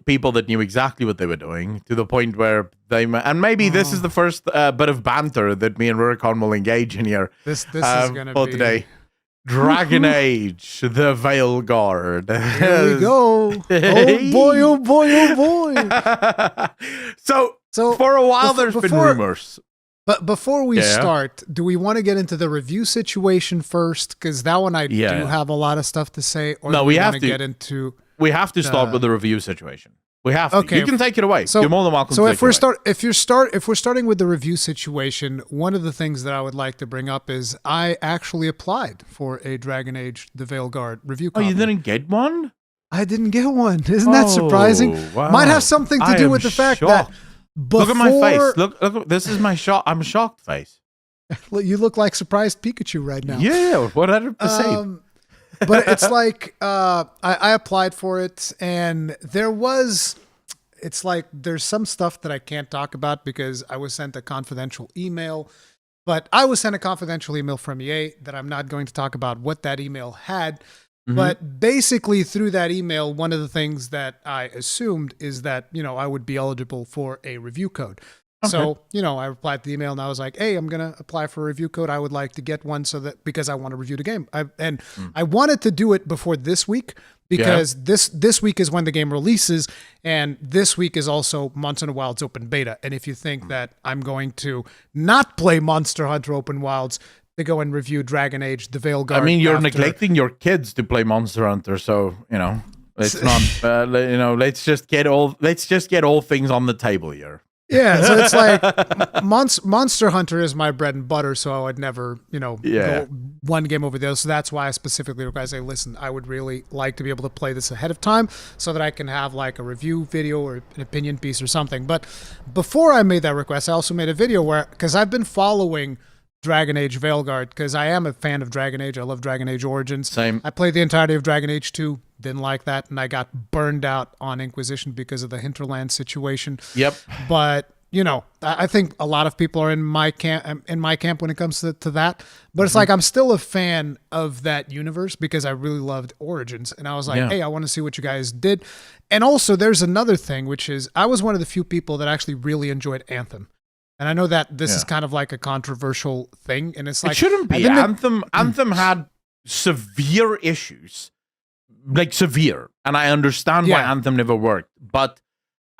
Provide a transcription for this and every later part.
People that knew exactly what they were doing, to the point where and maybe this is the first bit of banter that me and Rurikon will engage in here. This is gonna be today. Dragon Age, the Veilguard. Here we go. Oh boy, oh boy, oh boy. So for a while there's been rumors. But before we start, do we want to get into the review situation first? Because that one I do have a lot of stuff to say. Or no, we have to get into. We have to start with the review situation. We have to. Okay. You can take it away. You're more than welcome. So to if we're starting with the review situation, one of the things that I would like to bring up is I actually applied for a Dragon Age: The Veilguard review copy. Oh, you didn't get one? I didn't get one. Isn't that surprising? Wow. Might have something to do with the fact that before... Look at my face. Look. This is my I'm shocked face. You look like surprised Pikachu right now. Yeah, 100%. But it's like I applied for it, and there's some stuff that I can't talk about because I was sent a confidential email. But I was sent a confidential email from EA that I'm not going to talk about what that email had. Mm-hmm. But basically, through that email, one of the things that I assumed is that, I would be eligible for a review code. Okay. So, I replied to the email and I was like, hey, I'm going to apply for a review code. I would like to get one because I want to review the game. I wanted to do it before this week because this week is when the game releases. And this week is also Monster Wilds Open Beta. And if you think that I'm going to not play Monster Hunter Open Wilds to go and review Dragon Age, The Veilguard. I mean, you're neglecting your kids to play Monster Hunter. So, it's not, let's just get all things on the table here. Yeah, so it's like Monster Hunter is my bread and butter, so I would never, go one game over there. So that's why I specifically request, say, listen, I would really like to be able to play this ahead of time so that I can have like a review video or an opinion piece or something. But before I made that request, I also made a video because I've been following Dragon Age Veilguard because I am a fan of Dragon Age. I love Dragon Age Origins. Same. I played the entirety of Dragon Age 2. Didn't like that, and I got burned out on Inquisition because of the hinterland situation. Yep. But I think a lot of people are in my camp when it comes to that. But it's like I'm still a fan of that universe because I really loved Origins, and I was like, hey, I want to see what you guys did. And also, there's another thing, which is I was one of the few people that actually really enjoyed Anthem. And I know that this is kind of like a controversial thing, and it's like it shouldn't be. Anthem had severe issues. Like severe, and I understand why Anthem never worked, but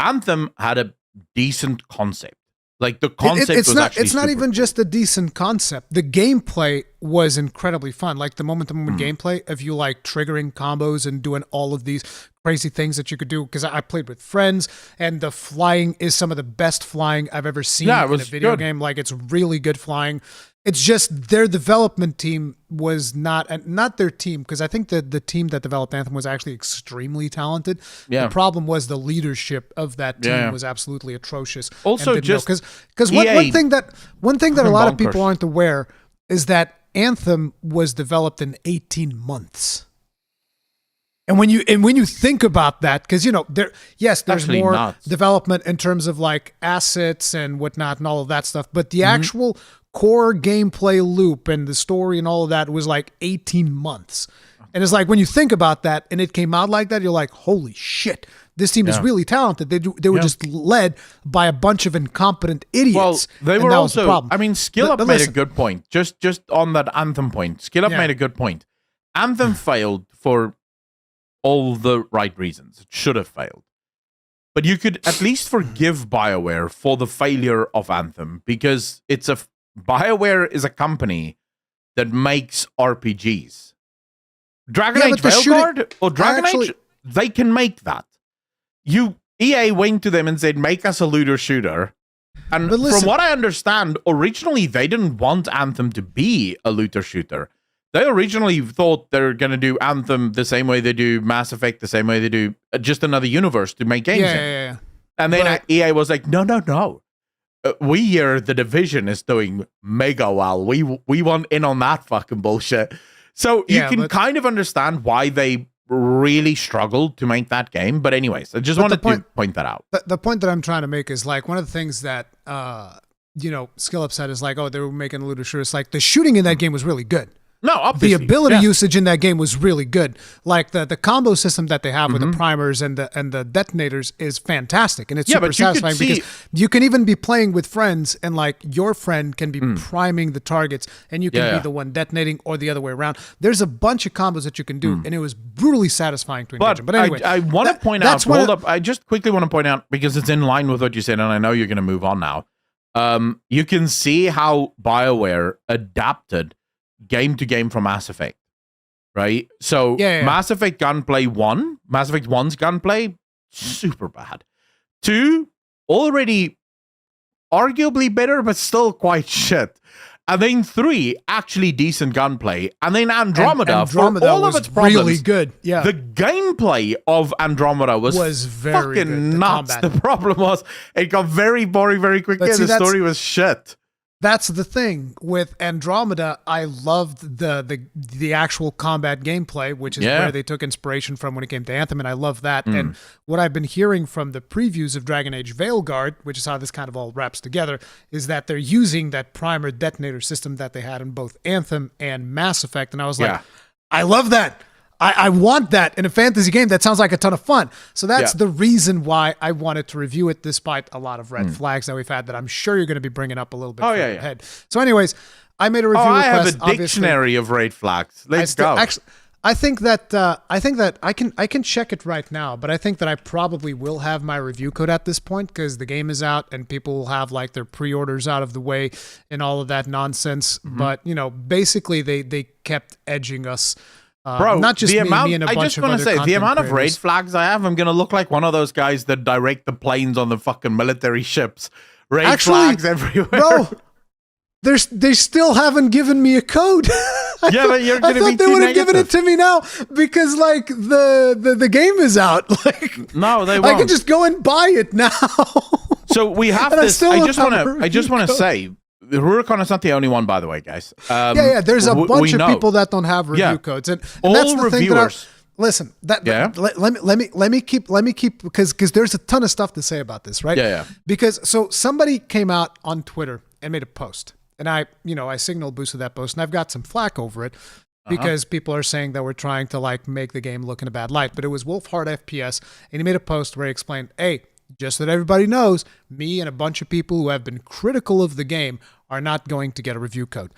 Anthem had a decent concept. Like the concept it's not even just a decent concept. The gameplay was incredibly fun. Like the moment-to-moment gameplay of you like triggering combos and doing all of these crazy things that you could do. Because I played with friends, and the flying is some of the best flying I've ever seen in a video game. Like it's really good flying. It's just their development team was not their team, because I think that the team that developed Anthem was actually extremely talented. Yeah. The problem was the leadership of that team was absolutely atrocious. Also, just because one thing that a lot of people aren't aware is that Anthem was developed in 18 months. And when you think about that, because there's actually more nuts. Development in terms of like assets and whatnot and all of that stuff, but the actual core gameplay loop and the story and all of that was like 18 months. And it's like when you think about that and it came out like that, you're like, holy shit, this team is really talented. They were just led by a bunch of incompetent idiots. Well, they were also, I mean, SkillUp made a good point. Just on that Anthem point, SkillUp made a good point. Anthem failed for all the right reasons. It should have failed. But you could at least forgive BioWare for the failure of Anthem, because BioWare is a company that makes RPGs. Dragon Age Veilguard or Dragon Age, they can make that. EA went to them and said, make us a looter shooter. And from what I understand, originally they didn't want Anthem to be a looter shooter. They originally thought they're going to do Anthem the same way they do Mass Effect, the same way they do just another universe to make games in. Yeah. And then EA was like, no. We here, the Division is doing mega well. We want in on that fucking bullshit. So you can kind of understand why they really struggled to make that game. But anyways, I just wanted to point that out. The point that I'm trying to make is like one of the things that SkillUp said is like, oh, they were making a looter shooter. It's like the shooting in that game was really good. No, obviously. The ability usage in that game was really good. Like the combo system that they have with the primers and the detonators is fantastic, and it's super satisfying because you can even be playing with friends, and like your friend can be priming the targets, and you can be the one detonating, or the other way around. There's a bunch of combos that you can do, and it was brutally satisfying to engage. But anyway, I want to point out. Hold up, I just quickly want to point out, because it's in line with what you said, and I know you're going to move on now. You can see how BioWare adapted game to game from Mass Effect, right? So Mass Effect gunplay 1, Mass Effect 1's gunplay, super bad. 2, already arguably better, but still quite shit. And then 3, actually decent gunplay. And then Andromeda for all of its problems, really good. Yeah, the gameplay of Andromeda was very fucking good. Nuts. The problem was it got very boring very quickly, and the story was shit. That's the thing with Andromeda. I loved the actual combat gameplay, which is where they took inspiration from when it came to Anthem, and I love that. And what I've been hearing from the previews of Dragon Age Veilguard, which is how this kind of all wraps together, is that they're using that primer detonator system that they had in both Anthem and Mass Effect. And I was like, I love that. I want that in a fantasy game. That sounds like a ton of fun. So that's the reason why I wanted to review it, despite a lot of red flags that we've had that I'm sure you're going to be bringing up a little bit ahead. So anyways, I made a review request. I have a dictionary of red flags. Let's go. Actually, I think that I can check it right now, but I think that I probably will have my review code at this point, because the game is out and people will have like their pre-orders out of the way and all of that nonsense. But basically they kept edging us. Bro, not just me and a bunch I just want to say, the amount of red flags I have, I'm going to look like one of those guys that direct the planes on the fucking military ships. Red flags everywhere. Bro, they still haven't given me a code. But you're going to be I thought they would have given it to me now, because like the game is out. Like, no, they won't. I can just go and buy it now. So we have this. I just want to say, Rurikon is not the only one, by the way, guys. There's a bunch of people that don't have review codes, and all that's the reviewers. Listen, let me keep because there's a ton of stuff to say about this, right? Yeah. Because somebody came out on Twitter and made a post, and I signal boosted that post, and I've got some flack over it because people are saying that we're trying to like make the game look in a bad light. But it was Wolfhard FPS, and he made a post where he explained, hey, just so that everybody knows, me and a bunch of people who have been critical of the game are not going to get a review code.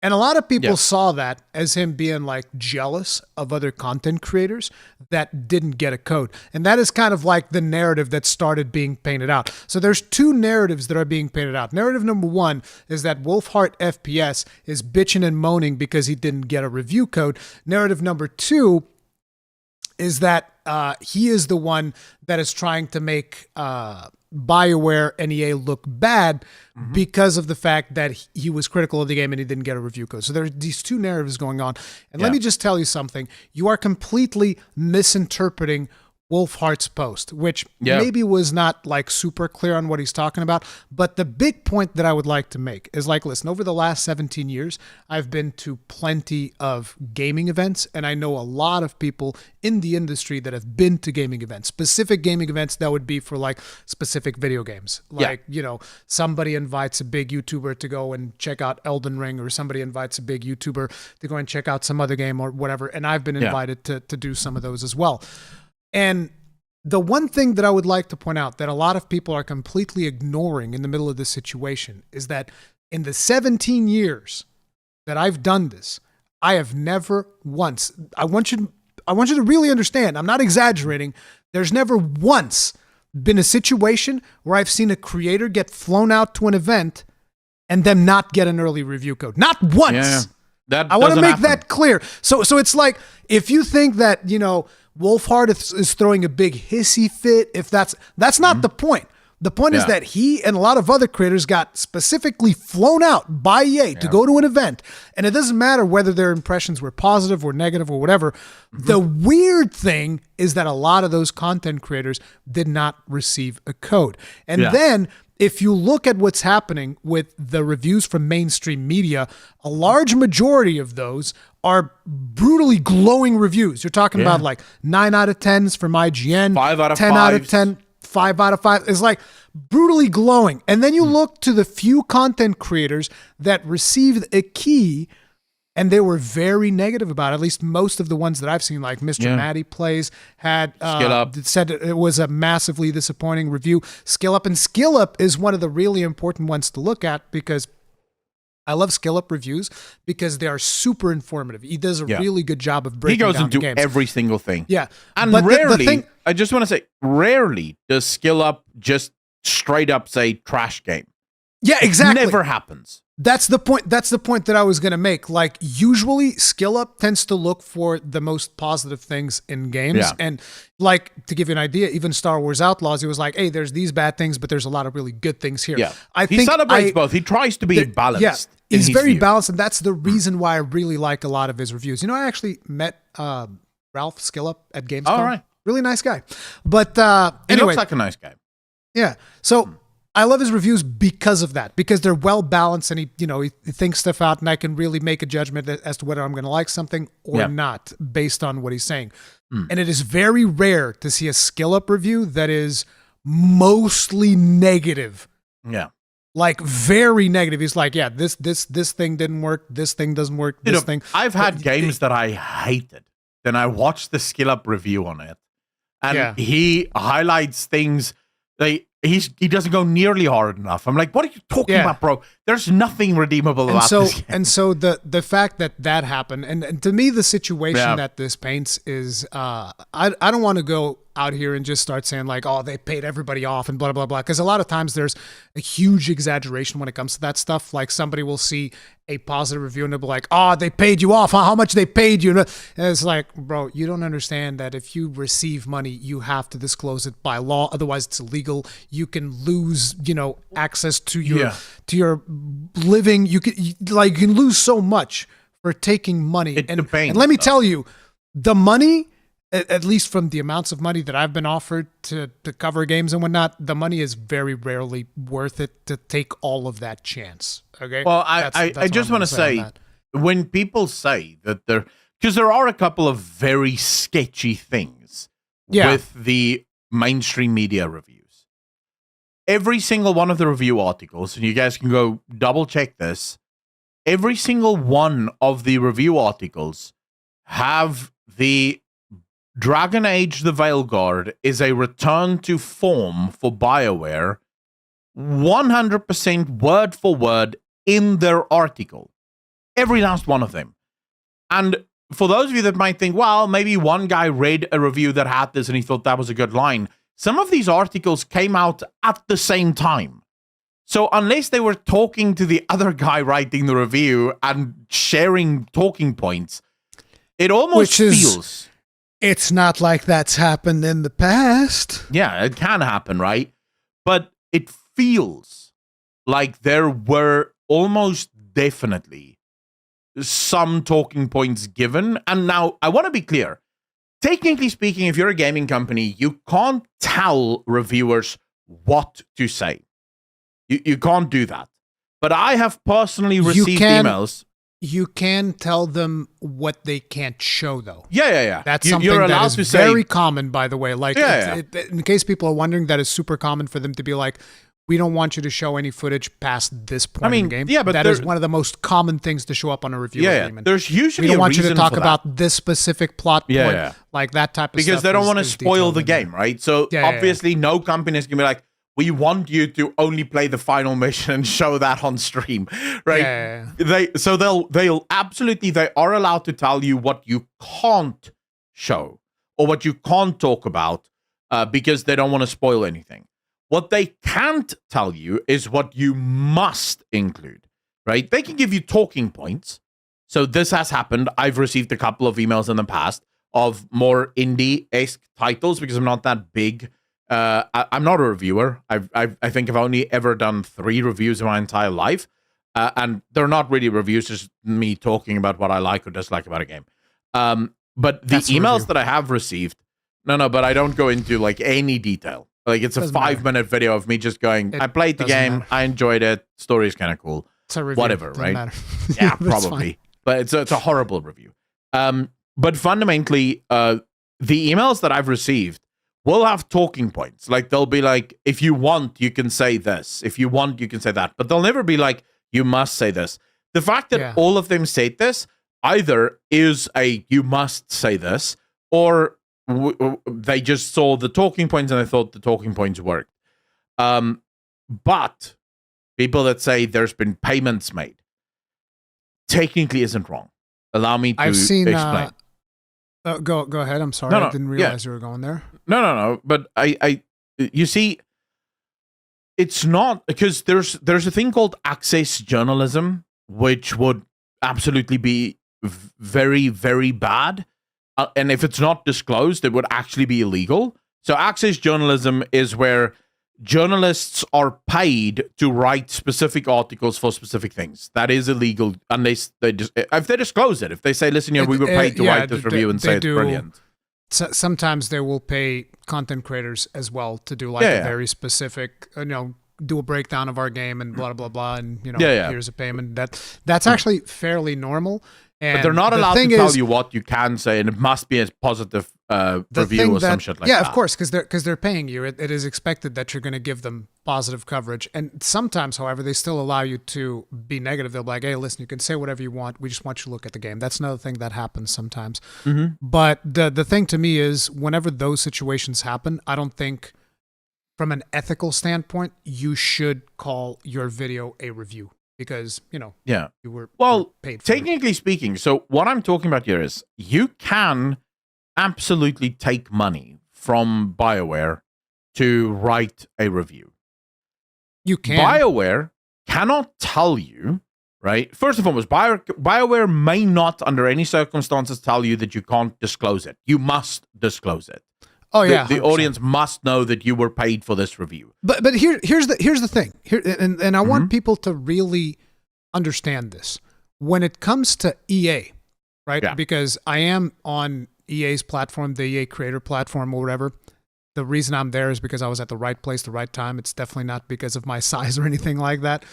And a lot of people saw that as him being like jealous of other content creators that didn't get a code. And that is kind of like the narrative that started being painted out. So there's two narratives that are being painted out. Narrative number one is that Wolfhard FPS is bitching and moaning because he didn't get a review code. Narrative number two is that he is the one that is trying to make BioWare and EA look bad because of the fact that he was critical of the game and he didn't get a review code. So there's these two narratives going on. And let me just tell you something. You are completely misinterpreting Wolfhardt's post, which maybe was not like super clear on what he's talking about. But the big point that I would like to make is like, listen, over the last 17 years, I've been to plenty of gaming events, and I know a lot of people in the industry that have been to gaming events, specific gaming events that would be for like specific video games. Like, somebody invites a big YouTuber to go and check out Elden Ring, or somebody invites a big YouTuber to go and check out some other game or whatever. And I've been invited to do some of those as well. And the one thing that I would like to point out that a lot of people are completely ignoring in the middle of this situation is that in the 17 years that I've done this, I have never once, I want you to really understand, I'm not exaggerating, there's never once been a situation where I've seen a creator get flown out to an event and them not get an early review code. Not once. I want to make that clear. So it's like, if you think that, Wolfhard is throwing a big hissy fit, if that's not the point. The point is that he and a lot of other creators got specifically flown out by EA to go to an event. And it doesn't matter whether their impressions were positive or negative or whatever. The weird thing is that a lot of those content creators did not receive a code. And then if you look at what's happening with the reviews from mainstream media, a large majority of those are brutally glowing reviews. You're talking about like 9 out of 10s from IGN, 5 out of 10 out of 10, 5 out of 5. It's like brutally glowing. And then you look to the few content creators that received a key and they were very negative about it. At least most of the ones that I've seen, like Mr. Matty Plays, had said it was a massively disappointing review. Skill Up is one of the really important ones to look at, because I love Skill Up reviews because they are super informative. He does a really good job of breaking down the games. He goes into every single thing. Yeah. And rarely, I just want to say, rarely does Skill Up just straight up say trash game. Yeah, exactly. It never happens. That's the point that I was going to make. Like, usually Skill Up tends to look for the most positive things in games. Yeah. And like, to give you an idea, even Star Wars Outlaws, he was like, hey, there's these bad things, but there's a lot of really good things here. Yeah. He celebrates both. He tries to be balanced. Yeah, he's very balanced, and that's the reason why I really like a lot of his reviews. You know, I actually met Ralph Skillup at Gamescom. All right. Really nice guy. But he anyway, looks like a nice guy. Yeah. So I love his reviews because of that, because they're well balanced, and he thinks stuff out, and I can really make a judgment as to whether I'm going to like something or not based on what he's saying. And it is very rare to see a Skill Up review that is mostly negative. Yeah. Like, very negative. He's like, yeah, this thing didn't work. This thing doesn't work. This thing. I've had games that I hated. Then I watched the Skill Up review on it, and he highlights things. He doesn't go nearly hard enough. I'm like, what are you talking about, bro? There's nothing redeemable about this game. And so the fact that happened, and to me, the situation that this paints is, I don't want to go out here and just start saying like, oh, they paid everybody off and blah, blah, blah. Because a lot of times there's a huge exaggeration when it comes to that stuff. Like, somebody will see a positive review and they'll be like, oh, they paid you off. How much they paid you? And it's like, bro, you don't understand that if you receive money, you have to disclose it by law. Otherwise, it's illegal. You can lose, access to your living. You can lose so much for taking money. And let me tell you, the money, at least from the amounts of money that I've been offered to cover games and whatnot, the money is very rarely worth it to take all of that chance. Okay. Well, I just want to say, when people say that because there are a couple of very sketchy things with the mainstream media reviews. Every single one of the review articles, and you guys can go double check this, every single one of the review articles have the Dragon Age the Veilguard is a return to form for BioWare 100% word for word in their article. Every last one of them. And for those of you that might think, well, maybe one guy read a review that had this and he thought that was a good line. Some of these articles came out at the same time. So unless they were talking to the other guy writing the review and sharing talking points, it almost feels... It's not like that's happened in the past. Yeah, it can happen, right? But it feels like there were almost definitely some talking points given. And now, I want to be clear. Technically speaking, if you're a gaming company, you can't tell reviewers what to say. You can't do that. But I have personally received emails... You can tell them what they can't show, though. Yeah. That's something that is very common, by the way. Like, in case people are wondering, that is super common for them to be like, we don't want you to show any footage past this point in the game. Yeah, but that is one of the most common things to show up on a review agreement. There's usually we don't want you to talk about this specific plot point, like that type of stuff. Because they don't want to spoil the game, right? So obviously, no company is going to be like, we want you to only play the final mission and show that on stream, right? They'll absolutely, they are allowed to tell you what you can't show or what you can't talk about because they don't want to spoil anything. What they can't tell you is what you must include, right? They can give you talking points. So this has happened. I've received a couple of emails in the past of more indie-esque titles because I'm not that big. I'm not a reviewer. I think I've only ever done 3 reviews in my entire life. And they're not really reviews, just me talking about what I like or dislike about a game. But the emails that I have received, but I don't go into like any detail. Like it's a 5-minute video of me just going, I played the game, I enjoyed it, story is kind of cool. It's a review. Whatever, right? Yeah, probably. But it's a horrible review. But fundamentally, the emails that I've received will have talking points. Like they'll be like, if you want, you can say this. If you want, you can say that. But they'll never be like, you must say this. The fact that all of them said this either is a you must say this, or they just saw the talking points and they thought the talking points worked. But people that say there's been payments made technically isn't wrong. Allow me to explain. Go ahead. I'm sorry. I didn't realize you were going there. No. But you see, it's not, because there's a thing called access journalism, which would absolutely be very, very bad. And if it's not disclosed, it would actually be illegal. So access journalism is where journalists are paid to write specific articles for specific things. That is illegal unless if they disclose it. If they say, listen, we were paid to write this review and say it's brilliant. Sometimes they will pay content creators as well to do a very specific, do a breakdown of our game and blah, blah, blah. And, here's a payment. That's actually fairly normal. And but they're not allowed to tell you what you can say, and it must be a positive review or some shit like that. Yeah, of course, because they're paying you. It is expected that you're going to give them positive coverage. And sometimes, however, they still allow you to be negative. They'll be like, hey, listen, you can say whatever you want. We just want you to look at the game. That's another thing that happens sometimes. Mm-hmm. But the thing to me is, whenever those situations happen, I don't think, from an ethical standpoint, you should call your video a review. Because, you were paid for technically speaking, so what I'm talking about here is you can absolutely take money from BioWare to write a review. You can. BioWare cannot tell you, right? First and foremost, BioWare may not, under any circumstances, tell you that you can't disclose it. You must disclose it. Oh yeah, the audience must know that you were paid for this review. But here's the thing. And I want people to really understand this. When it comes to EA, right? Yeah. Because I am on EA's platform, the EA creator platform or whatever. The reason I'm there is because I was at the right place, the right time. It's definitely not because of my size or anything like that.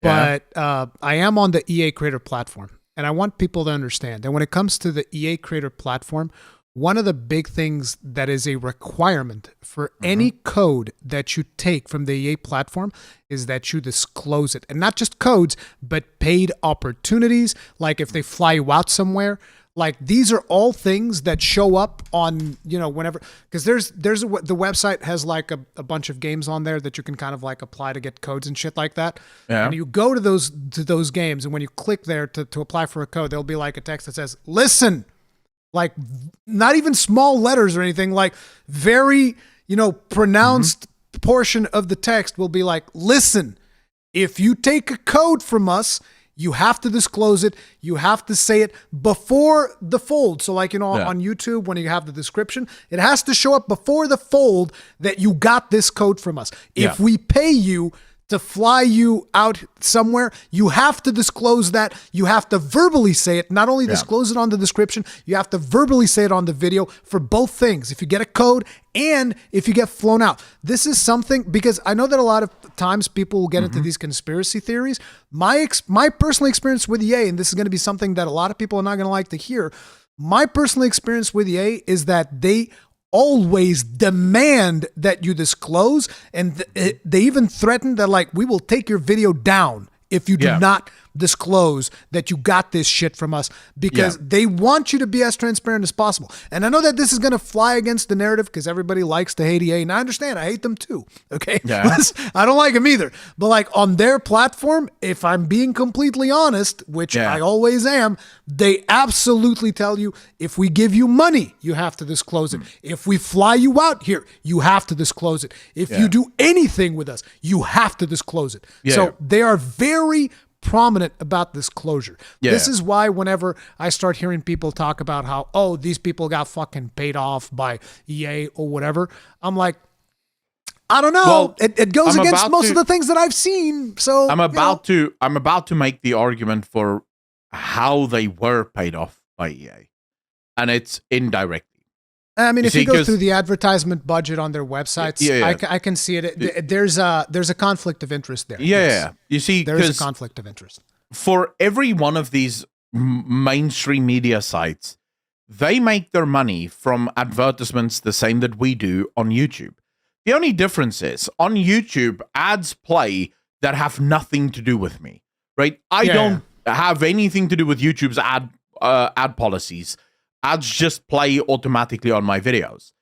But I am on the EA creator platform, and I want people to understand that when it comes to the EA creator platform, one of the big things that is a requirement for any code that you take from the EA platform is that you disclose it. And not just codes, but paid opportunities. Like if they fly you out somewhere, like these are all things that show up on, whenever, because the website has like a bunch of games on there that you can kind of like apply to get codes and shit like that. Yeah. And you go to those games, and when you click there to apply for a code, there'll be like a text that says, listen. Like not even small letters or anything, like very, pronounced portion of the text will be like, listen, if you take a code from us, you have to disclose it. You have to say it before the fold. So like, on YouTube, when you have the description, it has to show up before the fold that you got this code from us. If we pay you to fly you out somewhere, you have to disclose that. You have to verbally say it. Not only disclose it on the description, you have to verbally say it on the video for both things. If you get a code and if you get flown out. This is something, because I know that a lot of times people will get into these conspiracy theories. My personal experience with EA, and this is going to be something that a lot of people are not going to like to hear, my personal experience with EA is that they always demand that you disclose, and they even threaten that, like, we will take your video down if you do not disclose that you got this shit from us, because they want you to be as transparent as possible. And I know that this is going to fly against the narrative because everybody likes to hate EA, and I understand. I hate them too. Okay. Yeah. I don't like them either. But like on their platform, if I'm being completely honest, which I always am, they absolutely tell you, if we give you money, you have to disclose it. If we fly you out here, you have to disclose it. If you do anything with us, you have to disclose it. So they are very prominent about disclosure. This is why whenever I start hearing people talk about how, oh, these people got fucking paid off by EA or whatever, I'm like, I don't know. Well, it goes against most of the things that I've seen. So I'm about to make the argument for how they were paid off by EA, and it's indirectly. I mean, if you go through the advertisement budget on their websites, I can see it. There's a conflict of interest there. Yeah. You see, there's a conflict of interest. For every one of these mainstream media sites, they make their money from advertisements the same that we do on YouTube. The only difference is, on YouTube, ads play that have nothing to do with me, right? I don't have anything to do with YouTube's ad ad policies. Ads just play automatically on my videos.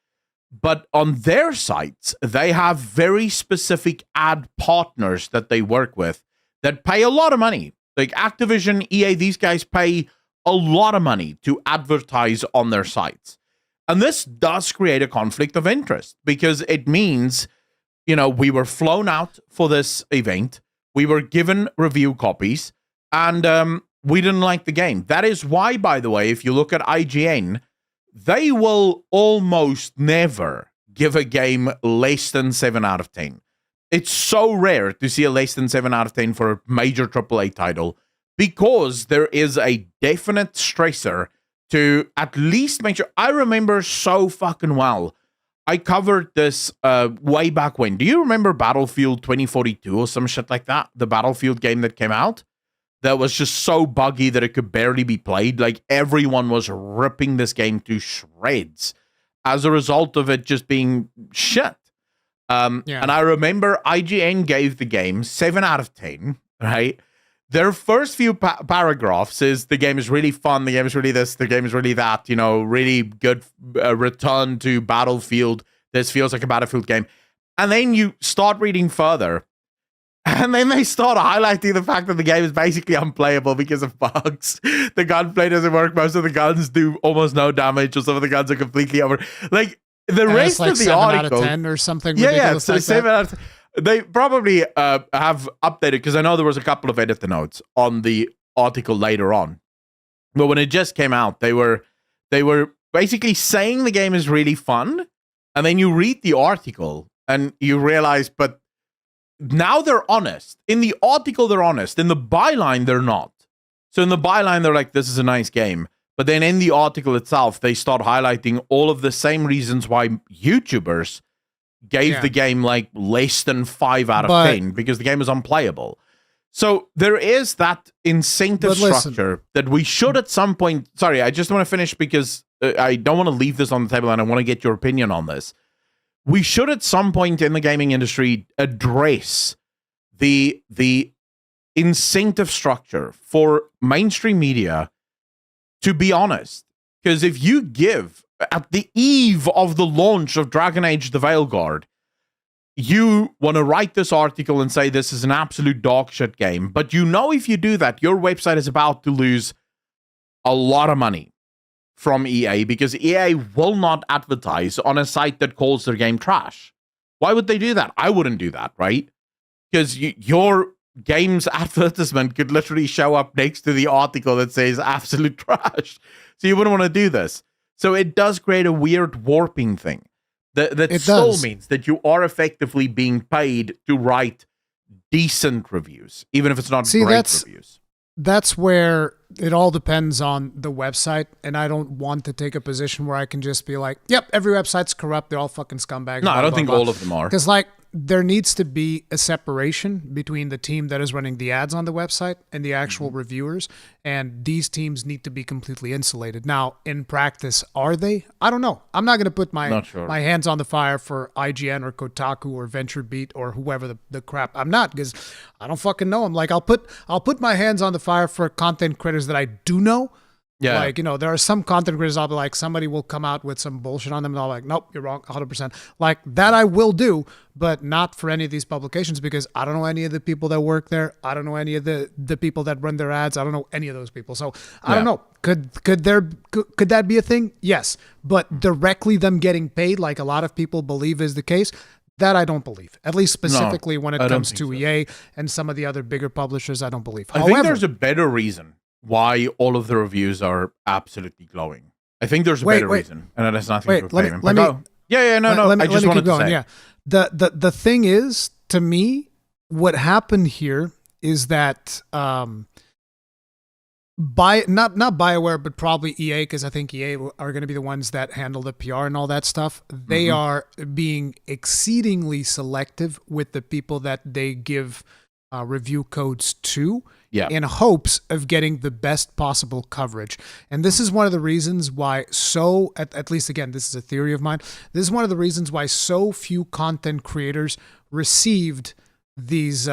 But on their sites, they have very specific ad partners that they work with that pay a lot of money. Like Activision, EA, these guys pay a lot of money to advertise on their sites. And this does create a conflict of interest because it means, we were flown out for this event. We were given review copies and we didn't like the game. That is why, by the way, if you look at IGN, they will almost never give a game less than 7 out of 10. It's so rare to see a less than 7 out of 10 for a major AAA title because there is a definite stressor to at least make sure. I remember so fucking well. I covered this way back when. Do you remember Battlefield 2042 or some shit like that? The Battlefield game that came out? That was just so buggy that it could barely be played. Like, everyone was ripping this game to shreds as a result of it just being shit. And I remember IGN gave the game 7 out of 10, right? Their first few paragraphs is the game is really fun, the game is really this, the game is really that, really good return to Battlefield. This feels like a Battlefield game. And then you start reading further. And then they start highlighting the fact that the game is basically unplayable because of bugs. The gunplay doesn't work. Most of the guns do almost no damage, or some of the guns are completely over. Like, the rest like of the 7 article... out of 10 or something ridiculous. Yeah, like 7 out of 10. They probably have updated, because I know there was a couple of editor notes on the article later on. But when it just came out, they were basically saying the game is really fun, and then you read the article, and you realize, but now they're honest. In the article, they're honest. In the byline, they're not. So in the byline, they're like, this is a nice game. But then in the article itself, they start highlighting all of the same reasons why YouTubers gave the game like less than 5 out of 10 because the game is unplayable. So there is that incentive structure that we should at some point... Sorry, I just want to finish because I don't want to leave this on the table and I want to get your opinion on this. We should at some point in the gaming industry address the incentive structure for mainstream media to be honest. Because if you give, at the eve of the launch of Dragon Age the Veilguard, you want to write this article and say this is an absolute dog shit game, but if you do that, your website is about to lose a lot of money from EA because EA will not advertise on a site that calls their game trash. Why would they do that? I wouldn't do that, right? Because your game's advertisement could literally show up next to the article that says absolute trash. So you wouldn't want to do this. So it does create a weird warping thing. That still means that you are effectively being paid to write decent reviews, even if it's not great reviews. That's where it all depends on the website, and I don't want to take a position where I can just be like, yep, every website's corrupt, they're all fucking scumbags. No, I don't think all of them are. Because, there needs to be a separation between the team that is running the ads on the website and the actual reviewers, and these teams need to be completely insulated. Now, in practice, are they? I don't know. I'm not going to put my hands on the fire for IGN or Kotaku or VentureBeat or whoever the crap. I'm not, because I don't fucking know them. Like, I'll put my hands on the fire for content creators that I do know. Yeah. Like, there are some content creators I'll be like, somebody will come out with some bullshit on them and I'll be like, nope, you're wrong, 100%. Like, that I will do, but not for any of these publications because I don't know any of the people that work there. I don't know any of the people that run their ads. I don't know any of those people. So I don't know. Could that be a thing? Yes. But directly them getting paid like a lot of people believe is the case, that I don't believe. At least specifically when it comes to EA and some of the other bigger publishers, I don't believe. I think there's a better reason why all of the reviews are absolutely glowing. I think there's a better reason, and it has nothing to do with payment. No. I just wanted to say. Yeah. The thing is, to me, what happened here is that not BioWare, but probably EA, because I think EA are going to be the ones that handle the PR and all that stuff. They are being exceedingly selective with the people that they give review codes to. Yeah. In hopes of getting the best possible coverage. And this is one of the reasons why at least again, this is a theory of mine, this is one of the reasons why so few content creators received these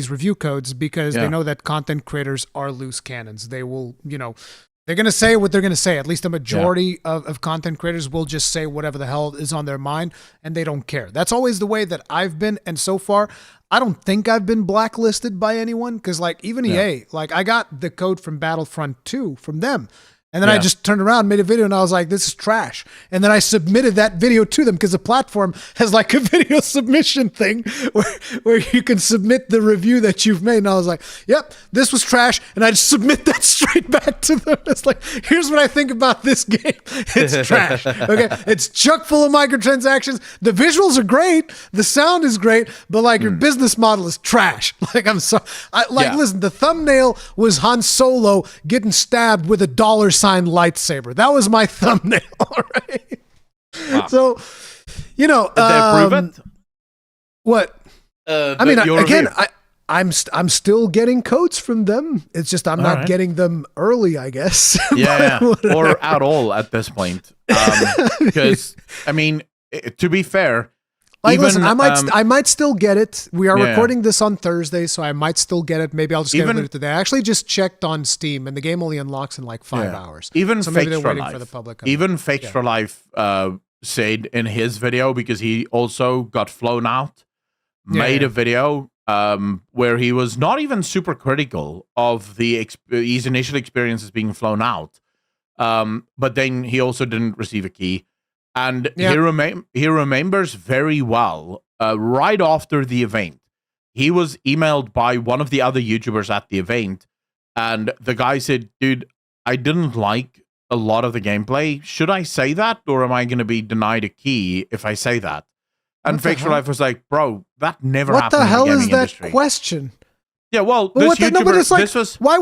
review codes because they know that content creators are loose cannons. They will, they're going to say what they're going to say. At least a majority of content creators will just say whatever the hell is on their mind, and they don't care. That's always the way that I've been. And so far, I don't think I've been blacklisted by anyone because, like, even EA, like, I got the code from Battlefront 2 from them. And then I just turned around, made a video, and I was like, this is trash. And then I submitted that video to them because the platform has like a video submission thing where you can submit the review that you've made. And I was like, yep, this was trash. And I just submit that straight back to them. It's like, here's what I think about this game. It's trash. Okay. It's chock full of microtransactions. The visuals are great. The sound is great. But like your business model is trash. Like, I'm sorry. Listen, the thumbnail was Han Solo getting stabbed with a $sign lightsaber. That was my thumbnail. All right. Wow. So, did they approve it? What? I mean, again, I'm still getting codes from them. It's just I'm not getting them early, I guess. Yeah, or at all at this point. Because I mean, to be fair. Like, listen, I might still get it. We are recording this on Thursday, so I might still get it. Maybe I'll just get it later today. I actually just checked on Steam, and the game only unlocks in like 5 hours. Even so Fakes maybe they're for waiting Life. for the public. Even Fakes for Life said in his video, because he also got flown out, made a video where he was not even super critical of his initial experiences being flown out, but then he also didn't receive a key. And he remembers very well, right after the event, he was emailed by one of the other YouTubers at the event, and the guy said, dude, I didn't like a lot of the gameplay. Should I say that, or am I going to be denied a key if I say that? And Fakes for Life was like, bro, that never happened in the gaming industry. What the hell is that question? Yeah, well, this YouTuber, why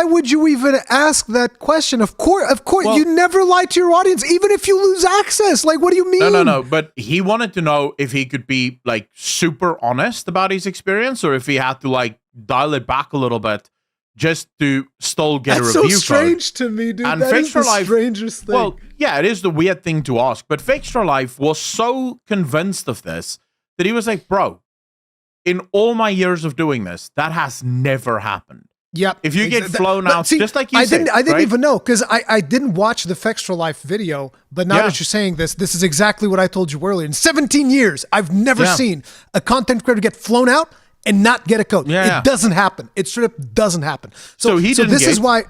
would you even ask that question? Of course, you never lie to your audience, even if you lose access. Like, what do you mean? No. But he wanted to know if he could be like super honest about his experience, or if he had to like dial it back a little bit just to still get a review code. That's so strange to me, dude. And that is the strangest thing. Well, yeah, it is the weird thing to ask. But Fakes for Life was so convinced of this that he was like, bro, in all my years of doing this, that has never happened. Yep. If you get flown out, just like you said. I didn't even know, because I didn't watch the Fakes for Life video, but now that you're saying this is exactly what I told you earlier. In 17 years, I've never seen a content creator get flown out and not get a code. It doesn't happen. It straight up doesn't happen. So this is why...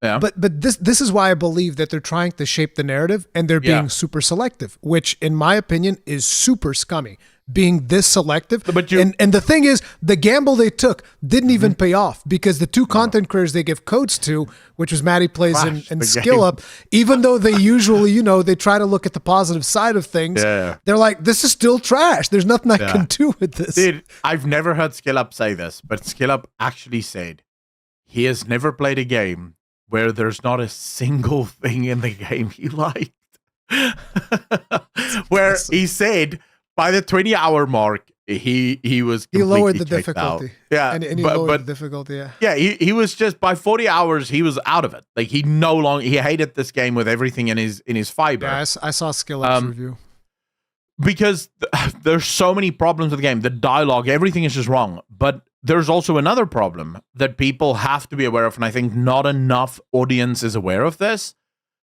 Yeah. But this is why I believe that they're trying to shape the narrative, and they're being super selective, which in my opinion is super scummy. Being this selective, and the thing is, the gamble they took didn't even pay off, because the two content creators they give codes to, which was Matty Plays and Skill Up, even though they usually, they try to look at the positive side of things, they're like, this is still trash. There's nothing I can do with this. Dude, I've never heard Skill Up say this, but Skill Up actually said he has never played a game where there's not a single thing in the game he liked. Where he said, by the 20-hour mark, he was completely lowered the difficulty. Out. Yeah, and he lowered the difficulty. Yeah, he was just, by 40 hours he was out of it. Like, he hated this game with everything in his fiber. Yeah, I saw Skill Up's review. Because there's so many problems with the game. The dialogue, everything is just wrong. But there's also another problem that people have to be aware of, and I think not enough audience is aware of this.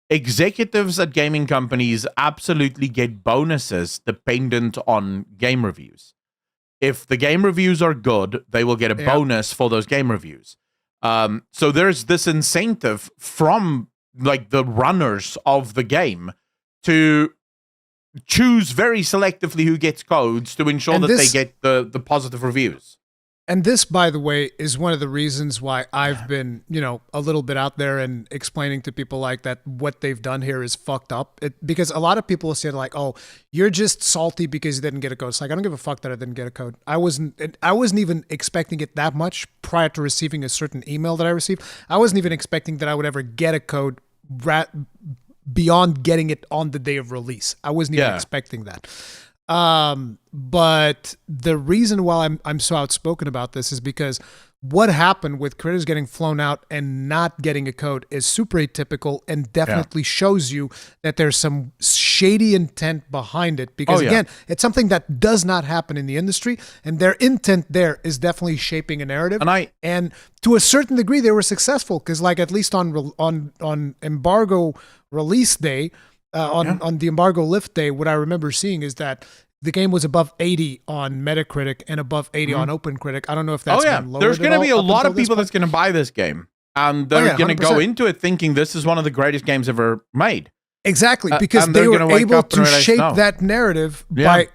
Executives at gaming companies absolutely get bonuses dependent on game reviews. If the game reviews are good, they will get a bonus for those game reviews. So there's this incentive from like the runners of the game to choose very selectively who gets codes to ensure that they get the positive reviews. And this, by the way, is one of the reasons why I've been, a little bit out there and explaining to people like that what they've done here is fucked up. Because a lot of people will say like, "Oh, you're just salty because you didn't get a code." It's like, I don't give a fuck that I didn't get a code. I wasn't even expecting it that much prior to receiving a certain email that I received. I wasn't even expecting that I would ever get a code beyond getting it on the day of release. I wasn't even expecting that. But the reason why I'm so outspoken about this is because what happened with creators getting flown out and not getting a code is super atypical and definitely shows you that there's some shady intent behind it. Because again, it's something that does not happen in the industry, and their intent there is definitely shaping a narrative. And to a certain degree, they were successful because, like, at least on embargo release day, on the embargo lift day, what I remember seeing is that the game was above 80 on Metacritic and above 80 on OpenCritic. I don't know if that's been lowered. There's going to be a lot of people that's going to buy this game, and they're going to go into it thinking this is one of the greatest games ever made. Exactly, because they were able to shape that narrative by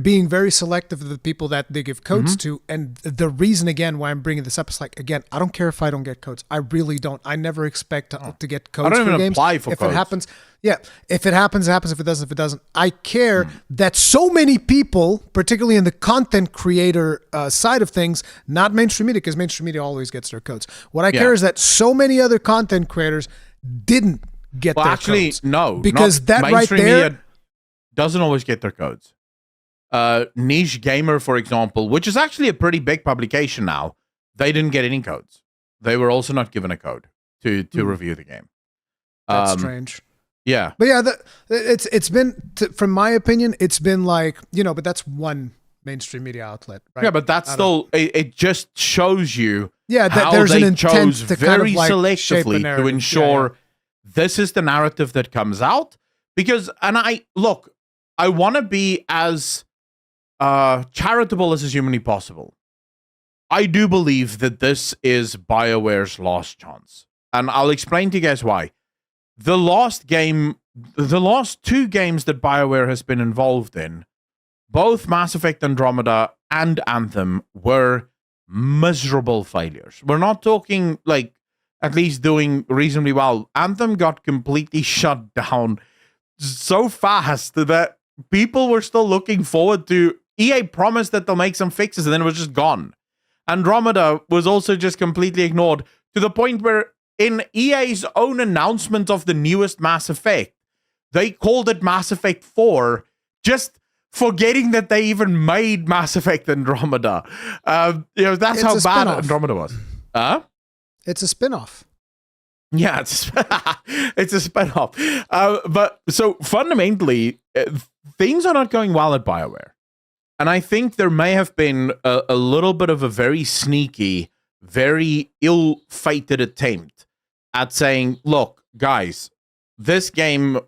being very selective of the people that they give codes to. And the reason, again, why I'm bringing this up is, like, again, I don't care if I don't get codes. I really don't. I never expect to get codes for games. I don't even apply for codes. If it happens, if it happens, it happens. If it doesn't, it doesn't. I care that so many people, particularly in the content creator side of things, not mainstream media, because mainstream media always gets their codes. What I care is that so many other content creators didn't get their codes. No, because that right there media doesn't always get their codes. Niche Gamer, for example, which is actually a pretty big publication now, they didn't get any codes. They were also not given a code to review the game. That's strange. Yeah, but it's been, from my opinion, it's been like, but that's one mainstream media outlet, right? Yeah, but that's still it just shows you that there's an intent to very kind of, like, selectively to ensure. This is the narrative that comes out because, and I want to be as charitable as is humanly possible. I do believe that this is BioWare's last chance. And I'll explain to you guys why. The last two games that BioWare has been involved in, both Mass Effect Andromeda and Anthem, were miserable failures. We're not talking, like, at least doing reasonably well. Anthem got completely shut down so fast that people were still looking forward to. EA promised that they'll make some fixes, and then it was just gone. Andromeda was also just completely ignored, to the point where in EA's own announcement of the newest Mass Effect, they called it Mass Effect 4, just forgetting that they even made Mass Effect Andromeda. That's how bad Andromeda was. It's a spin-off. Yeah, it's a spin-off. But so fundamentally, things are not going well at BioWare. And I think there may have been a little bit of a very sneaky, very ill-fated attempt at saying, look, guys, this game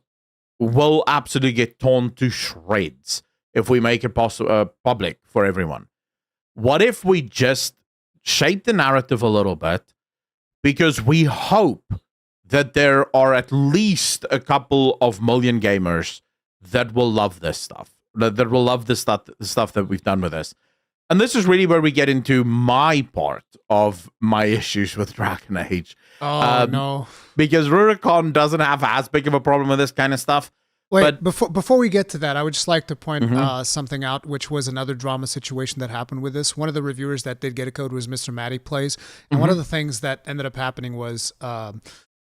will absolutely get torn to shreds if we make it public for everyone. What if we just shape the narrative a little bit? Because we hope that there are at least a couple of million gamers that will love this stuff, that will love the stuff that we've done with this. And this is really where we get into my part of my issues with Dragon Age. No. Because Rurikon doesn't have as big of a problem with this kind of stuff. Wait, before we get to that, I would just like to point something out, which was another drama situation that happened with this. One of the reviewers that did get a code was Mr. Matty Plays. And one of the things that ended up happening was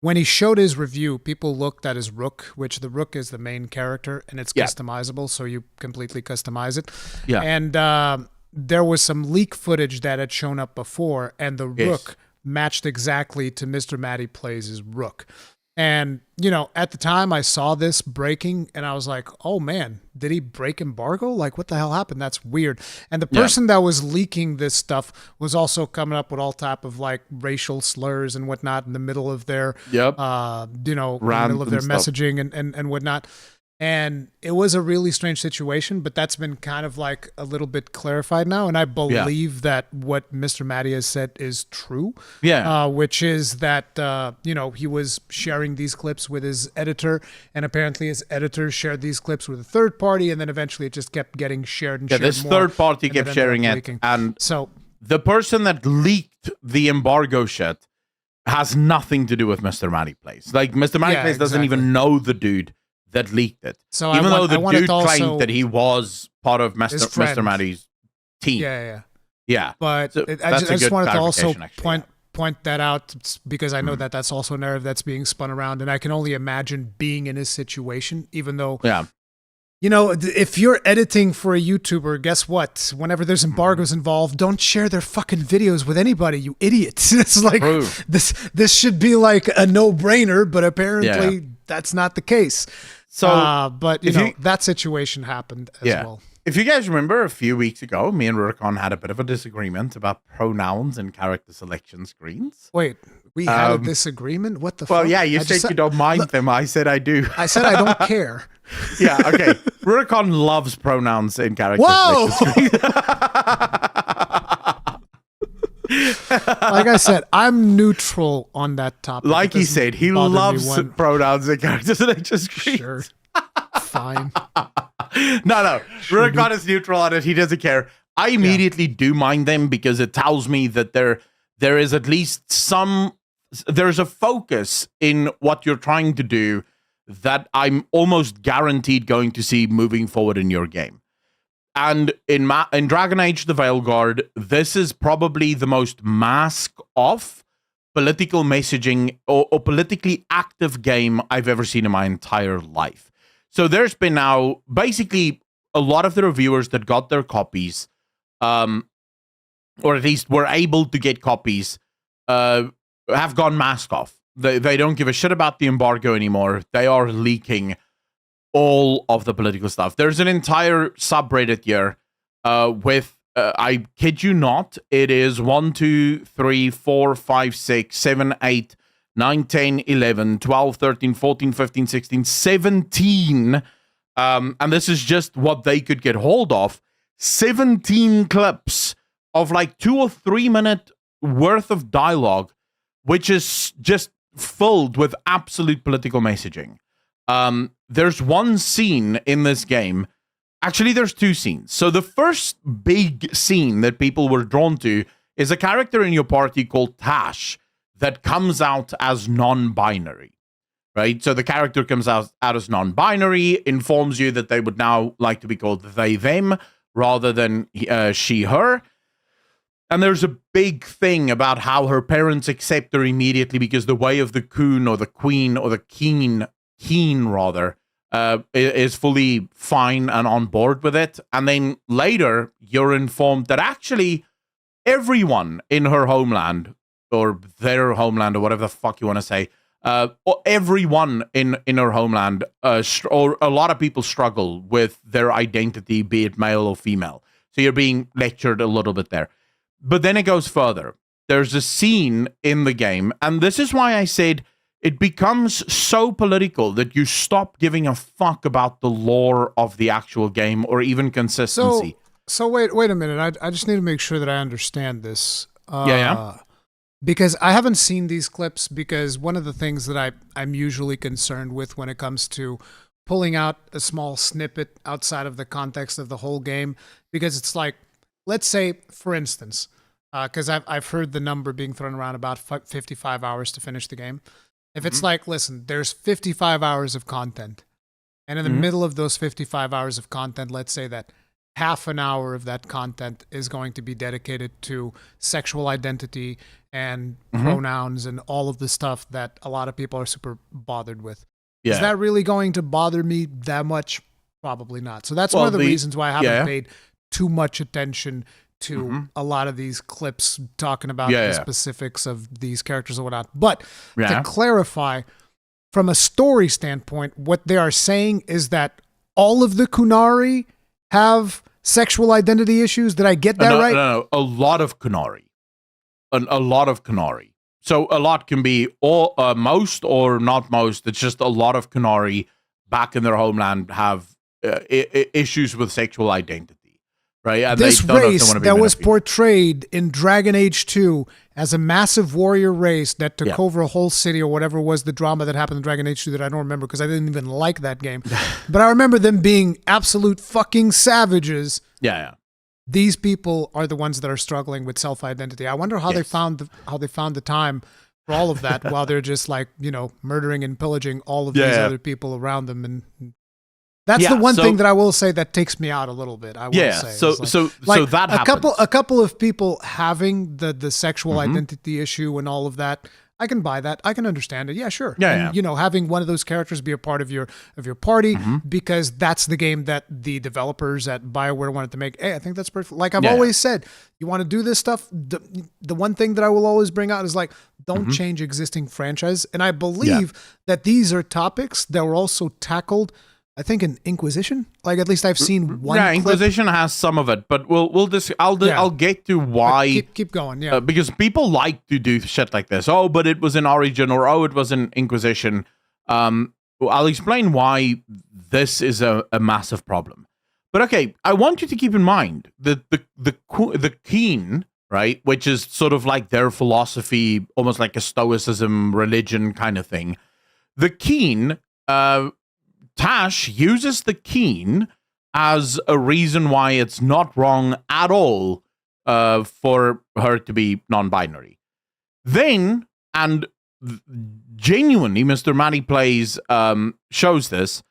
when he showed his review, people looked at his Rook, which the Rook is the main character, and it's customizable, so you completely customize it. Yeah. And there was some leak footage that had shown up before, and the Rook matched exactly to Mr. Matty Plays' Rook. And, at the time I saw this breaking and I was like, oh man, did he break embargo? Like, what the hell happened? That's weird. And the person that was leaking this stuff was also coming up with all type of, like, racial slurs and whatnot in the middle of their, in the middle of their messaging and whatnot. And it was a really strange situation, but that's been kind of like a little bit clarified now. And I believe that what Mr. Matty has said is true. Yeah. Which is that, he was sharing these clips with his editor, and apparently his editor shared these clips with a third party, and then eventually it just kept getting shared and shared this more, third party kept sharing it. Leaking. And so the person that leaked the embargo shit has nothing to do with Mr. Matty Plays. Like, Mr. Matty Plays doesn't even know the dude that leaked it. So even though the dude claimed that he was part of Mr. Matty's team. Yeah. But so I just wanted to also point that out because I know that that's also a narrative that's being spun around, and I can only imagine being in his situation, even though You know, if you're editing for a YouTuber, guess what? Whenever there's embargoes involved, don't share their fucking videos with anybody, you idiots. It's like, this should be like a no-brainer, but apparently that's not the case. So, but you know, that situation happened as well. If you guys remember, a few weeks ago, me and Rurikon had a bit of a disagreement about pronouns and character selection screens. Wait, we had a disagreement? What the fuck? Well, yeah, you said you don't mind them. I said I do. I said I don't care. Yeah, okay. Rurikon loves pronouns in character selection screens. Like I said, I'm neutral on that topic. Like he said, he loves pronouns in character selection screens. Sure. Fine. No. Rurikon is neutral on it. He doesn't care. I immediately do mind them because it tells me that there is at least there's a focus in what you're trying to do that I'm almost guaranteed going to see moving forward in your game. And in Dragon Age the Veilguard, this is probably the most mask-off political messaging or politically active game I've ever seen in my entire life. So there's been now basically a lot of the reviewers that got their copies, or at least were able to get copies, have gone mask off. They don't give a shit about the embargo anymore. They are leaking all of the political stuff. There's an entire subreddit here with, I kid you not, it is 1, 2, 3, 4, 5, 6, 7, 8, 9, 10, 11, 12, 13, 14, 15, 16, 17. And this is just what they could get hold of. 17 clips of like 2 or 3 minute worth of dialogue, which is just filled with absolute political messaging. There's one scene in this game. Actually, there's 2 scenes. So the first big scene that people were drawn to is a character in your party called Tash that comes out as non-binary, right? So the character comes out as non-binary, informs you that they would now like to be called they, them, rather than she, her. And there's a big thing about how her parents accept her immediately because the way of the coon or the queen or the keen rather, is fully fine and on board with it. And then later, you're informed that actually everyone in her homeland, or their homeland, or whatever the fuck you want to say, everyone in her homeland, or a lot of people struggle with their identity, be it male or female. So you're being lectured a little bit there. But then it goes further. There's a scene in the game, and this is why I said it becomes so political that you stop giving a fuck about the lore of the actual game or even consistency. So wait a minute. I just need to make sure that I understand this. Yeah. Because I haven't seen these clips, because one of the things that I'm usually concerned with when it comes to pulling out a small snippet outside of the context of the whole game, because it's like, let's say, for instance, because I've heard the number being thrown around about 55 hours to finish the game. If it's like, listen, there's 55 hours of content, and in the middle of those 55 hours of content, let's say that half an hour of that content is going to be dedicated to sexual identity and pronouns and all of the stuff that a lot of people are super bothered with. Yeah. Is that really going to bother me that much? Probably not. So that's one of the reasons why I haven't paid too much attention to a lot of these clips talking about the specifics of these characters or whatnot. But to clarify, from a story standpoint, what they are saying is that all of the Kunari have sexual identity issues. Did I get that right? No. A lot of Kunari. A lot of Kunari. So a lot can be all, most or not most. It's just a lot of Kunari back in their homeland have issues with sexual identity. Right? And this race that was portrayed in Dragon Age 2 as a massive warrior race that took over a whole city, or whatever was the drama that happened in Dragon Age 2 that I don't remember because I didn't even like that game. But I remember them being absolute fucking savages. Yeah. These people are the ones that are struggling with self-identity. I wonder how they found the time for all of that while they're just like, murdering and pillaging all of these other people around them. And that's the one thing that I will say that takes me out a little bit. I will say. So that happens. A couple of people having the sexual identity issue and all of that. I can buy that. I can understand it. Yeah, sure. Yeah, and, yeah. you know, having one of those characters be a part of your party because that's the game that the developers at BioWare wanted to make. Hey, I think that's perfect. Like I've always said, you want to do this stuff. The one thing that I will always bring out is like, don't change existing franchise. And I believe that these are topics that were also tackled, I think, in Inquisition. Like at least I've seen one. Yeah, clip. Inquisition has some of it, but I'll get to why. Keep going. Yeah, because people like to do shit like this. Oh, but it was in Origin, or oh, it was in Inquisition. I'll explain why this is a massive problem. But okay, I want you to keep in mind that the Keen, right, which is sort of like their philosophy, almost like a stoicism religion kind of thing. The Keen, Tash uses the Keen as a reason why it's not wrong at all for her to be non-binary. Then, and genuinely, Mr. Matty Plays shows this,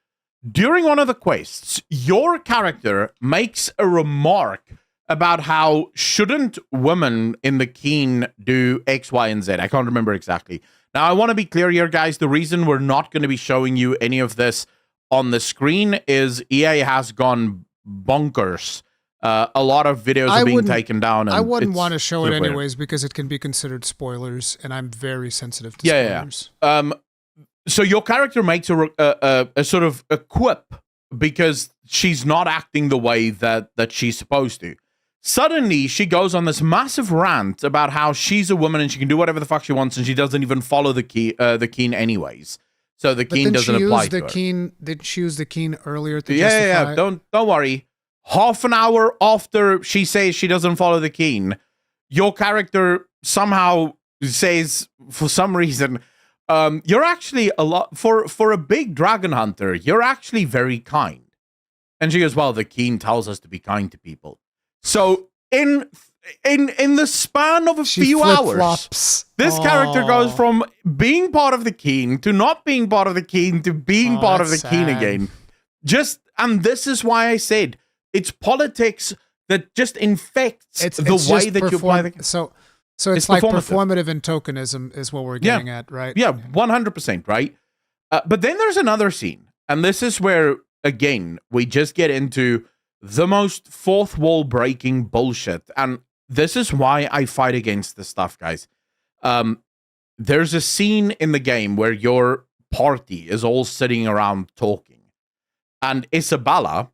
during one of the quests, your character makes a remark about how shouldn't women in the Keen do X, Y, and Z. I can't remember exactly. Now, I want to be clear here, guys. The reason we're not going to be showing you any of this on the screen is EA has gone bonkers. A lot of videos are being taken down. And I wouldn't want to show it anyways because it can be considered spoilers, and I'm very sensitive to spoilers. Yeah. So your character makes a sort of a quip because she's not acting the way that she's supposed to. Suddenly, she goes on this massive rant about how she's a woman and she can do whatever the fuck she wants, and she doesn't even follow the Keen anyways. So the Keen doesn't apply to her. Did she use the Keen earlier to justify? Yeah. Don't worry. Half an hour after she says she doesn't follow the Keen, your character somehow says, for some reason, you're actually a lot for a big dragon hunter. You're actually very kind. And she goes, well, the Keen tells us to be kind to people. So in the span of a few hours, this character goes from being part of the Keen to not being part of the Keen to being part of the Keen again. And this is why I said it's politics that just infects the way that you apply the. So it's like performative and tokenism is what we're getting at, right? Yeah, 100%, right? But then there's another scene, and this is where again we just get into the most fourth wall breaking bullshit, and this is why I fight against this stuff, guys. There's a scene in the game where your party is all sitting around talking, and Isabella,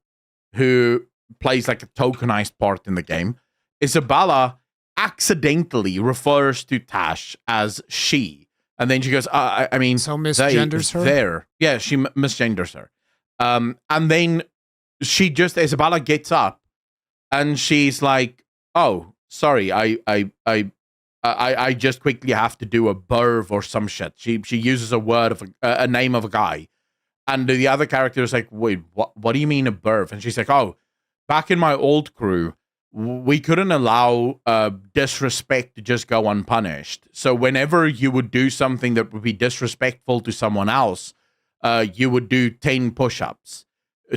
who plays like a tokenized part in the game, Isabella accidentally refers to Tash as she, and then she goes, I mean, so misgenders her. There, yeah, she misgenders her, and then Isabella gets up, and she's like, "Oh, sorry, I just quickly have to do a burv or some shit." She uses a word of a name of a guy, and the other character is like, "Wait, what do you mean a burv?" And she's like, "Oh, back in my old crew, we couldn't allow disrespect to just go unpunished. So whenever you would do something that would be disrespectful to someone else, you would do 10 push-ups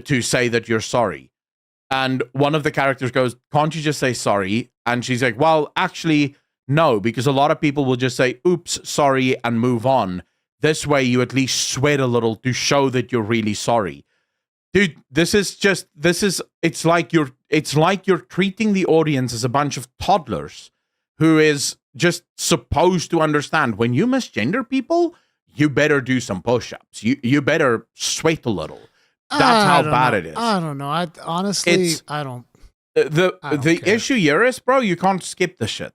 to say that you're sorry." And one of the characters goes, "Can't you just say sorry?" And she's like, "Well, actually, no, because a lot of people will just say, oops, sorry, and move on. This way you at least sweat a little to show that you're really sorry." Dude, it's like you're treating the audience as a bunch of toddlers who is just supposed to understand when you misgender people, you better do some push-ups. You better sweat a little. That's how bad it is. I don't know. I don't. The issue here is, bro, you can't skip the shit.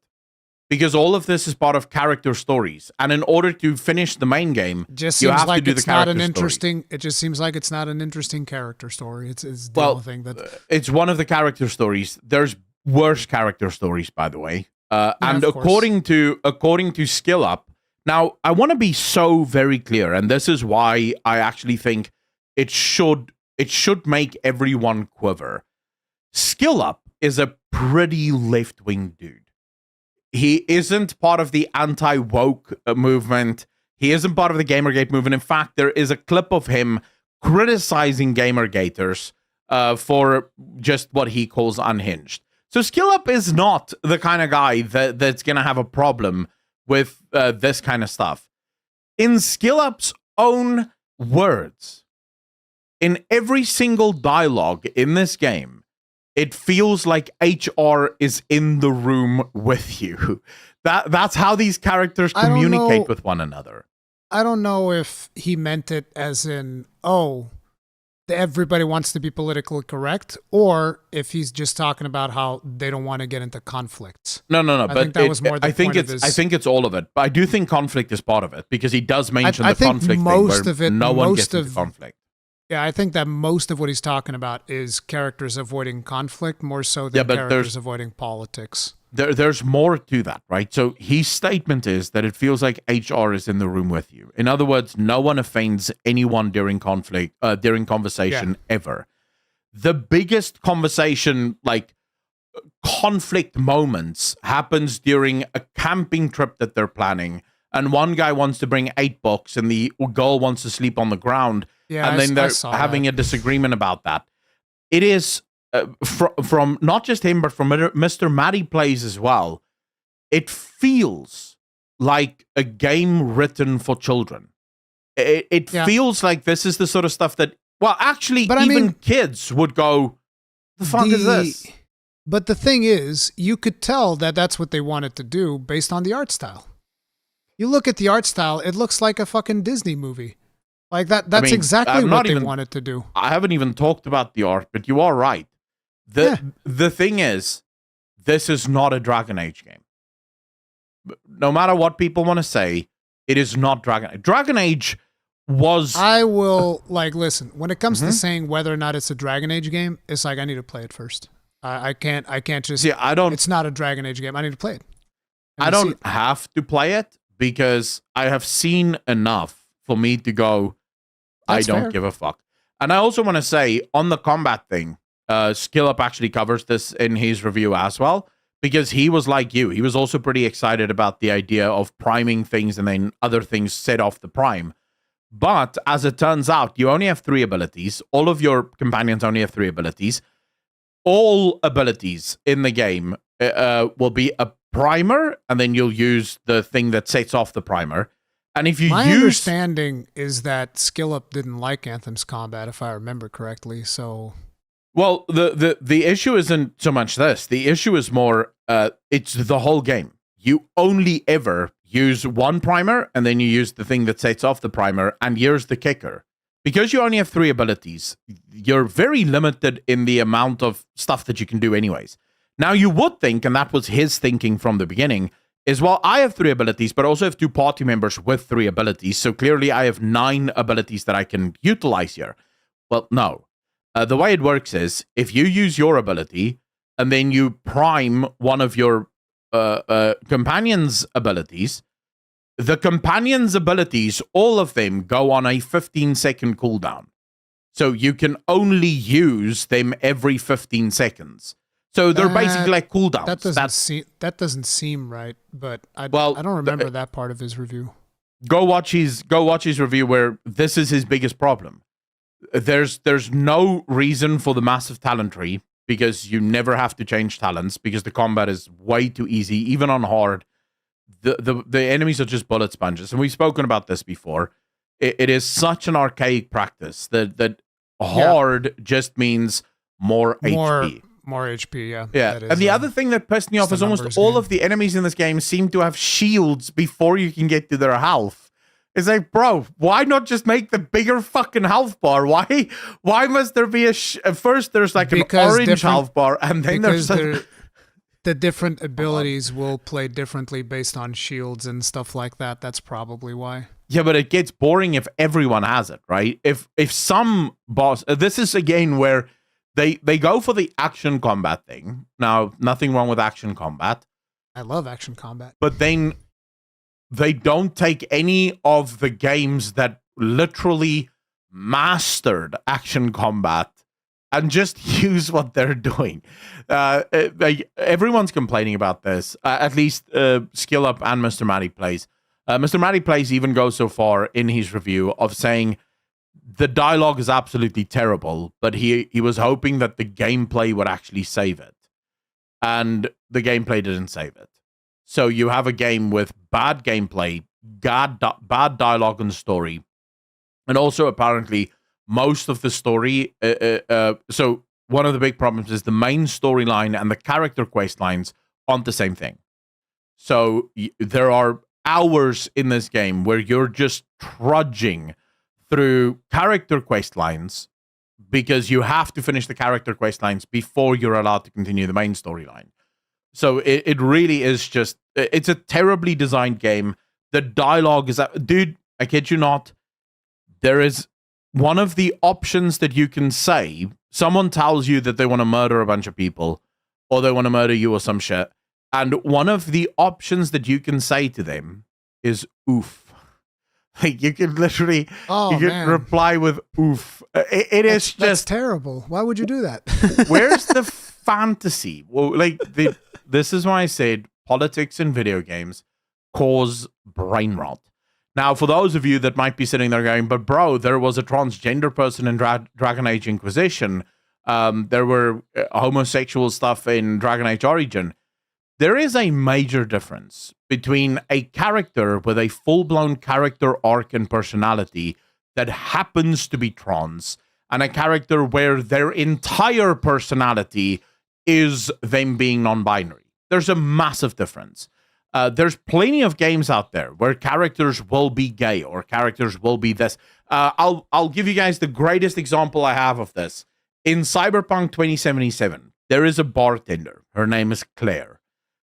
Because all of this is part of character stories. And in order to finish the main game, you have to do the character story. It just seems like it's not an interesting character story. It's the only thing that... It's one of the character stories. There's worse character stories, by the way. And according to Skill Up, now, I want to be so very clear, and this is why I actually think it should make everyone quiver. Skill Up is a pretty left-wing dude. He isn't part of the anti-woke movement. He isn't part of the Gamergate movement. In fact, there is a clip of him criticizing Gamergaters for just what he calls unhinged. So Skill Up is not the kind of guy that's going to have a problem with this kind of stuff. In SkillUp's own words, in every single dialogue in this game, it feels like HR is in the room with you. That's how these characters communicate with one another. I don't know if he meant it as in, oh, everybody wants to be politically correct, or if he's just talking about how they don't want to get into conflicts. No. I think that was more the point of his... I think it's all of it. But I do think conflict is part of it, because he does mention the conflict most thing where no one gets into conflict. Yeah, I think that most of what he's talking about is characters avoiding conflict more so than characters avoiding politics. There's more to that, right? So his statement is that it feels like HR is in the room with you. In other words, no one offends anyone during conversation ever. The biggest conversation, like conflict moments, happens during a camping trip that they're planning, and one guy wants to bring 8 books and the girl wants to sleep on the ground. Yeah, and then they're having a disagreement about that. It is from not just him, but from Mr. Matty Plays as well. It feels like a game written for children. It feels like this is the sort of stuff that, well, actually, even kids would go, the fuck is this? But the thing is, you could tell that that's what they wanted to do based on the art style. You look at the art style, it looks like a fucking Disney movie. Like that's exactly what they wanted to do. I haven't even talked about the art, but you are right. The thing is, this is not a Dragon Age game. No matter what people want to say, it is not Dragon Age. Dragon Age was... I will, listen, when it comes to saying whether or not it's a Dragon Age game, it's like, I need to play it first. I can't just... See, it's not a Dragon Age game. I need to play it. I don't have to play it because I have seen enough for me to go, I don't give a fuck. And I also want to say, on the combat thing, SkillUp actually covers this in his review as well, because he was like you. He was also pretty excited about the idea of priming things and then other things set off the prime. But as it turns out, you only have 3 abilities. All of your companions only have 3 abilities. All abilities in the game will be a primer, and then you'll use the thing that sets off the primer. And if you My understanding is that SkillUp didn't like Anthem's combat, if I remember correctly. So, well, the issue isn't so much this. The issue is more it's the whole game. You only ever use one primer, and then you use the thing that sets off the primer. And here's the kicker: because you only have 3 abilities, you're very limited in the amount of stuff that you can do, anyways. Now, you would think, and that was his thinking from the beginning, is, well, I have 3 abilities, but I also have 2 party members with 3 abilities. So clearly I have 9 abilities that I can utilize here. Well, no. The way it works is, if you use your ability and then you prime one of your companion's abilities, the companion's abilities, all of them go on a 15-second cooldown. So you can only use them every 15 seconds. So they're basically like cooldowns. That doesn't seem right, but I don't remember that part of his review. Go watch his review where this is his biggest problem. There's no reason for the massive talent tree, because you never have to change talents, because the combat is way too easy, even on hard. The enemies are just bullet sponges, and we've spoken about this before. It is such an archaic practice that hard just means more HP. More HP, yeah. Yeah, and the other thing that pissed me off is almost all of the enemies in this game seem to have shields before you can get to their health. It's like, bro, why not just make the bigger fucking health bar? Why must there be first there's like an orange health bar, and then there's the different abilities will play differently based on shields and stuff like that. That's probably why. Yeah, but it gets boring if everyone has it, right? If some boss, this is again where they go for the action combat thing. Now, nothing wrong with action combat. I love action combat. But then they don't take any of the games that literally mastered action combat and just use what they're doing. Everyone's complaining about this, at least SkillUp and Mr. Matty Plays. Mr. Matty Plays even goes so far in his review of saying the dialogue is absolutely terrible, but he was hoping that the gameplay would actually save it. And the gameplay didn't save it. So you have a game with bad gameplay, bad dialogue and story, and also apparently most of the story. So one of the big problems is the main storyline and the character quest lines aren't the same thing. So there are hours in this game where you're just trudging through character quest lines because you have to finish the character quest lines before you're allowed to continue the main storyline. So it really is just, it's a terribly designed game. The dialogue is, dude, I kid you not, there is one of the options that you can say, someone tells you that they want to murder a bunch of people or they want to murder you or some shit. And one of the options that you can say to them is oof. Like you can literally reply with oof. That's terrible. Why would you do that? Where's the fantasy? Well, this is why I said politics in video games cause brain rot. Now, for those of you that might be sitting there going, but bro, there was a transgender person in Dragon Age Inquisition. There were homosexual stuff in Dragon Age Origin. There is a major difference between a character with a full-blown character arc and personality that happens to be trans and a character where their entire personality is them being non-binary. There's a massive difference. There's plenty of games out there where characters will be gay or characters will be this. I'll give you guys the greatest example I have of this. In Cyberpunk 2077, there is a bartender. Her name is Claire.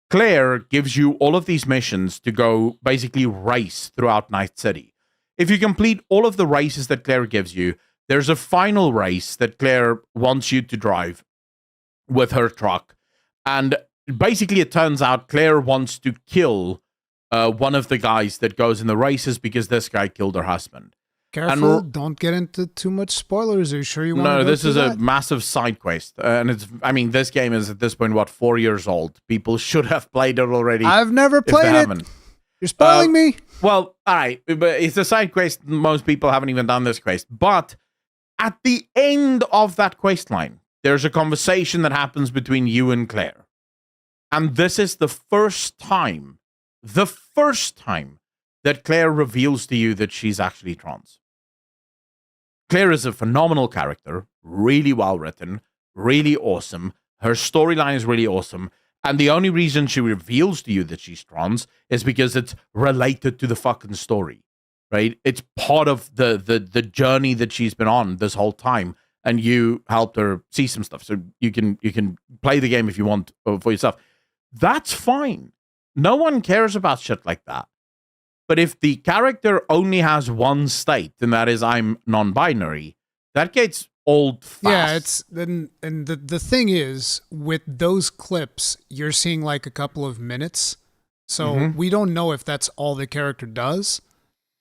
Claire gives you all of these missions to go basically race throughout Night City. If you complete all of the races that Claire gives you, there's a final race that Claire wants you to drive with her truck. And basically it turns out Claire wants to kill one of the guys that goes in the races because this guy killed her husband. Careful, don't get into too much spoilers. Are you sure you want to No, this is a massive side quest. And this game is at this point, 4 years old. People should have played it already. I've never played it. You're spoiling me. Well, all right, but it's a side quest. Most people haven't even done this quest. But at the end of that quest line, there's a conversation that happens between you and Claire. And this is the first time that Claire reveals to you that she's actually trans. Claire is a phenomenal character, really well written, really awesome. Her storyline is really awesome. And the only reason she reveals to you that she's trans is because it's related to the fucking story, right? It's part of the journey that she's been on this whole time. And you helped her see some stuff. So you can play the game if you want for yourself. That's fine. No one cares about shit like that. But if the character only has one state, and that is I'm non-binary, that gets old fast. Yeah, and the thing is, with those clips, you're seeing like a couple of minutes. So we don't know if that's all the character does.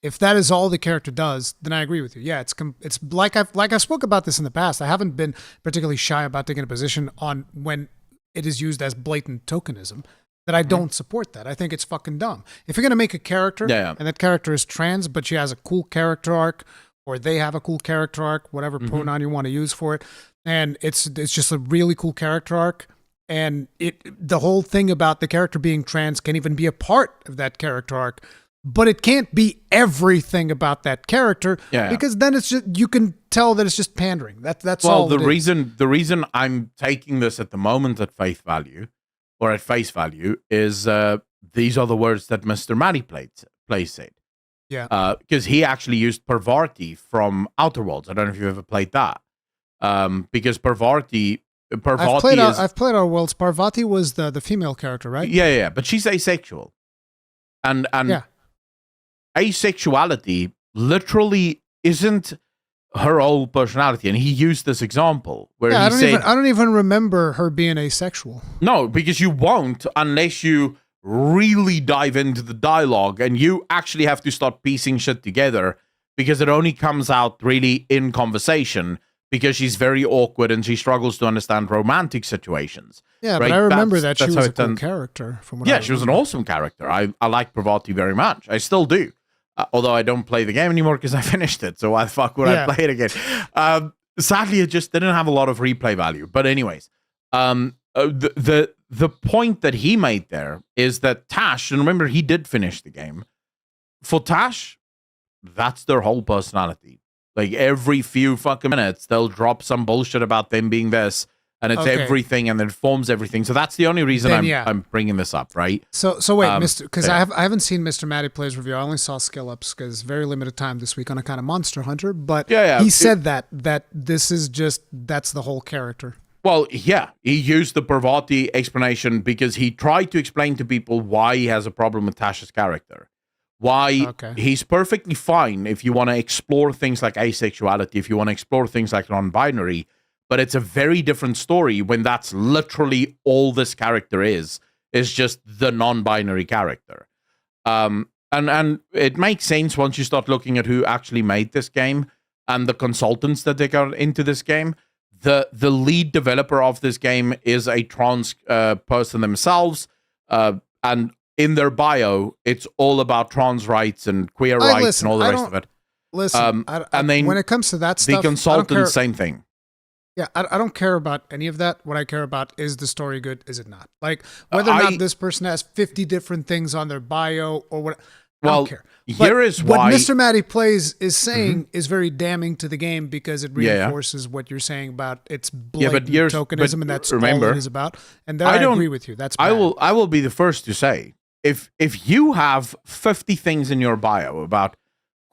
If that is all the character does, then I agree with you. Yeah, it's like I spoke about this in the past. I haven't been particularly shy about taking a position on when it is used as blatant tokenism. That I don't support that. I think it's fucking dumb. If you're going to make a character and that character is trans, but she has a cool character arc, or they have a cool character arc, whatever pronoun you want to use for it, and it's just a really cool character arc, and the whole thing about the character being trans can even be a part of that character arc, but it can't be everything about that character because then it's just, you can tell that it's just pandering. That's all. Well, the reason I'm taking this at the moment at face value is these are the words that Mr. Matty Play said. Yeah. Because he actually used Parvati from Outer Worlds. I don't know if you've ever played that. Because Parvati I've played Outer Worlds. Parvati was the female character, right? Yeah. But she's asexual. And asexuality literally isn't her whole personality, and he used this example where I don't even remember her being asexual. No, because you won't unless you really dive into the dialogue, and you actually have to start piecing shit together because it only comes out really in conversation because she's very awkward and she struggles to understand romantic situations. Yeah, right? But I remember that she was a cool character. From what I remember. She was an awesome character. I like Parvati very much. I still do. Although I don't play the game anymore because I finished it, so why the fuck would I play it again? Sadly, it just didn't have a lot of replay value. But anyways, the the point that he made there is that Tash, and remember, he did finish the game. For Tash, that's their whole personality. Like every few fucking minutes, they'll drop some bullshit about them being this, and it's everything, and then forms everything. So that's the only reason I'm bringing this up, right? So wait, Mr. Because I haven't seen Mr. Matty Plays review. I only saw skill ups because very limited time this week on a kind of Monster Hunter. But he said that this is that's the whole character. Well, yeah, he used the Parvati explanation because he tried to explain to people why he has a problem with Tash's character. Why he's perfectly fine if you want to explore things like asexuality, if you want to explore things like non-binary, but it's a very different story when that's literally all this character is just the non-binary character. And it makes sense once you start looking at who actually made this game and the consultants that they got into this game. The lead developer of this game is a trans person themselves, and in their bio, it's all about trans rights and queer rights and all the rest of it. Listen, and then when it comes to that stuff, the consultants, same thing. Yeah, I don't care about any of that. What I care about is the story good, is it not? Like, whether or not this person has 50 different things on their bio or what, I don't care. Here is why what Mr. Matty Plays is saying is very damning to the game because it reinforces what you're saying about its blatant tokenism, and that's all it is about. And I agree with you. That's bad. I will be the first to say, if you have 50 things in your bio about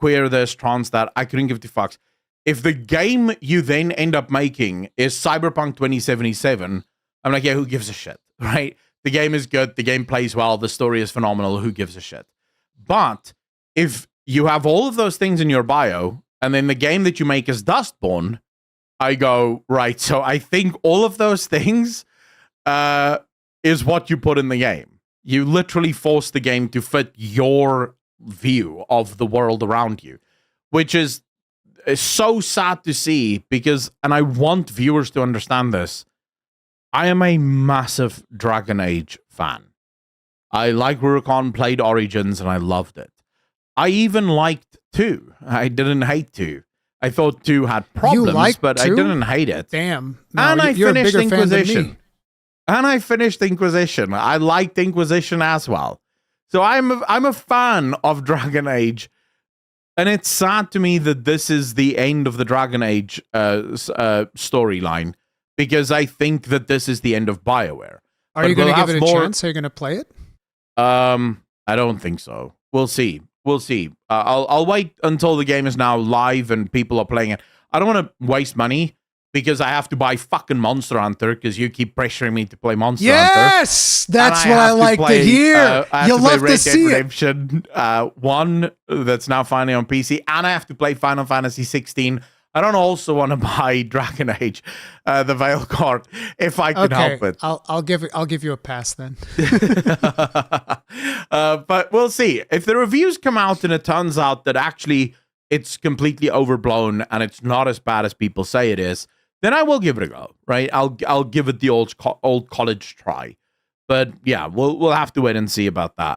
queer this, trans that, I couldn't give two fucks. If the game you then end up making is Cyberpunk 2077, I'm like, yeah, who gives a shit, right? The game is good, the game plays well, the story is phenomenal, who gives a shit? But if you have all of those things in your bio, and then the game that you make is Dustborn, I go, right, so I think all of those things is what you put in the game. You literally force the game to fit your view of the world around you, which is so sad to see because, and I want viewers to understand this, I am a massive Dragon Age fan. I like Rurikon, played Origins, and I loved it. I even liked 2. I didn't hate 2. I thought 2 had problems, but 2? I didn't hate it. Damn. No, and I finished Inquisition. And I finished Inquisition. I liked Inquisition as well. So I'm a fan of Dragon Age. And it's sad to me that this is the end of the Dragon Age storyline, because I think that this is the end of BioWare. Are you going to give it a chance? Are you going to play it? I don't think so. We'll see. We'll see. I'll wait until the game is now live and people are playing it. I don't want to waste money because I have to buy fucking Monster Hunter because you keep pressuring me to play Monster Hunter. Yes! That's what I like to hear. You'll love to see it. Redemption 1 that's now finally on PC, and I have to play Final Fantasy 16. I don't also want to buy Dragon Age, the Veilguard, if I can help it. I'll give you a pass then. But we'll see. If the reviews come out and it turns out that actually it's completely overblown and it's not as bad as people say it is, then I will give it a go, right? I'll give it the old college try. But yeah, we'll have to wait and see about that.